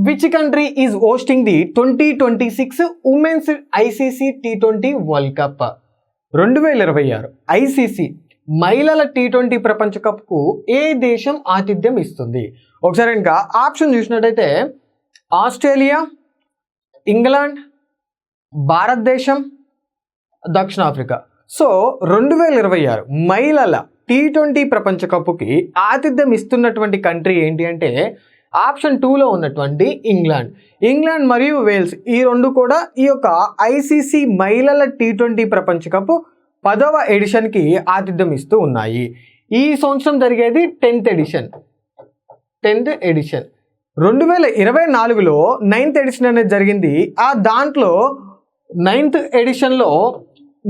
Which country is hosting the 2026 women's ICC T20 world cup? 2026 ICC మహిళల T20 ప్రపంచ కప్కు ఏ దేశం ఆతిథ్యం ఇస్తుంది? ఒకసారి ఇంకా ఆప్షన్ చూసినట్టయితే ఆస్ట్రేలియా, ఇంగ్లాండ్, భారతదేశం, దక్షిణాఫ్రికా. సో 2026 మహిళల T20 ప్రపంచ కప్కి ఆతిథ్యం ఇస్తున్నటువంటి కంట్రీ ఏంటి అంటే ఆప్షన్ 2లో ఉన్నటువంటి ఇంగ్లాండ్ మరియు వేల్స్. ఈ రెండు కూడా ఈ యొక్క ఐసీసీ మహిళల T20 ప్రపంచ కప్ 10వ ఎడిషన్కి ఆతిథ్యం ఇస్తూ ఉన్నాయి. ఈ సంవత్సరం జరిగేది 10th ఎడిషన్. 2024లో 9th ఎడిషన్ అనేది జరిగింది. దాంట్లో 9th ఎడిషన్లో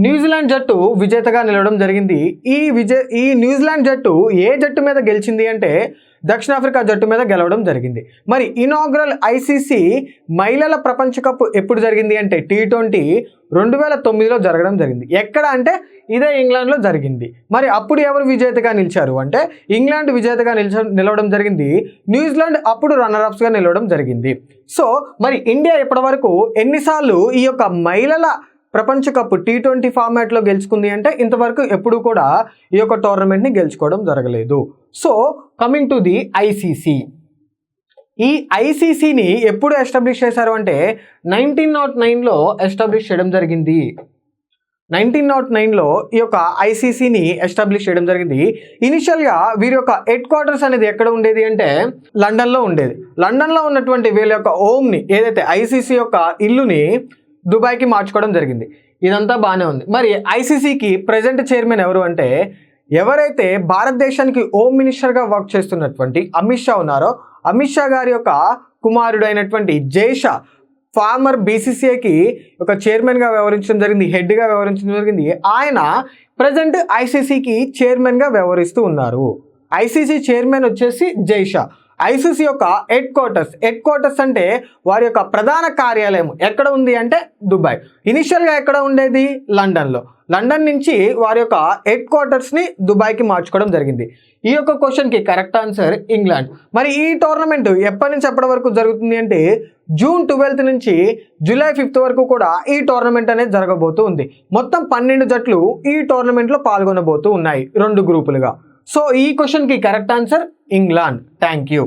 న్యూజిలాండ్ జట్టు విజేతగా నిలవడం జరిగింది. ఈ న్యూజిలాండ్ జట్టు ఏ జట్టు మీద గెలిచింది అంటే దక్షిణాఫ్రికా జట్టు మీద గెలవడం జరిగింది. మరి ఇనాగ్రల్ ఐసీసీ మహిళల ప్రపంచ కప్ ఎప్పుడు జరిగింది అంటే T20 2009లో జరగడం జరిగింది. ఎక్కడ అంటే ఇదే ఇంగ్లాండ్లో జరిగింది. మరి అప్పుడు ఎవరు విజేతగా నిలిచారు అంటే ఇంగ్లాండ్ విజేతగా నిలవడం జరిగింది. న్యూజిలాండ్ అప్పుడు రన్నర్అప్స్గా నిలవడం జరిగింది. సో మరి ఇండియా ఇప్పటివరకు ఎన్నిసార్లు ఈ యొక్క మహిళల ప్రపంచ కప్ T20 ఫార్మాట్లో గెలుచుకుంది అంటే ఇంతవరకు ఎప్పుడు కూడా ఈ యొక్క టోర్నమెంట్ని గెలుచుకోవడం జరగలేదు. So coming to the ICC, ఈ ఐసీసీని ఎప్పుడు ఎస్టాబ్లిష్ చేశారు అంటే 1909లో ఎస్టాబ్లిష్ చేయడం జరిగింది. 1909లో ఈ యొక్క ఐసీసీని ఎస్టాబ్లిష్ చేయడం జరిగింది. ఇనిషియల్గా వీరి యొక్క హెడ్ క్వార్టర్స్ అనేది ఎక్కడ ఉండేది అంటే లండన్లో ఉండేది. లండన్లో ఉన్నటువంటి వీళ్ళ యొక్క హోమ్ని ఏదైతే ఐసీసీ యొక్క ఇల్లుని దుబాయ్కి మార్చుకోవడం జరిగింది. ఇదంతా బాగానే ఉంది. మరి ఐసీసీకి ప్రెజెంట్ చైర్మన్ ఎవరు అంటే ఎవరైతే భారతదేశానికి హోమ్ మినిస్టర్గా వర్క్ చేస్తున్నటువంటి అమిత్ షా ఉన్నారో అమిత్ షా గారి యొక్క కుమారుడు అయినటువంటి జైషా ఫార్మర్ బీసీసీఐకి ఒక చైర్మన్గా వ్యవహరించడం జరిగింది, హెడ్గా వ్యవహరించడం జరిగింది. ఆయన ప్రజెంట్ ఐసీసీకి చైర్మన్గా వ్యవహరిస్తూ ఉన్నారు. ఐసీసీ చైర్మన్ వచ్చేసి జైషా. ఐసీసీ యొక్క హెడ్ క్వార్టర్స్ అంటే వారి యొక్క ప్రధాన కార్యాలయం ఎక్కడ ఉంది అంటే దుబాయ్. ఇనిషియల్గా ఎక్కడ ఉండేది లండన్లో. లండన్ నుంచి వారి యొక్క హెడ్ క్వార్టర్స్ని దుబాయ్కి మార్చుకోవడం జరిగింది. ఈ యొక్క క్వశ్చన్కి కరెక్ట్ ఆన్సర్ ఇంగ్లాండ్. మరి ఈ టోర్నమెంట్ ఎప్పటి నుంచి ఎప్పటి వరకు జరుగుతుంది అంటే జూన్ 12th నుంచి జూలై 5th వరకు కూడా ఈ టోర్నమెంట్ అనేది జరగబోతూ ఉంది. మొత్తం 12 జట్లు ఈ టోర్నమెంట్లో పాల్గొనబోతూ ఉన్నాయి 2 గ్రూపులుగా. సో ఈ క్వశ్చన్కి correct answer England. Thank you.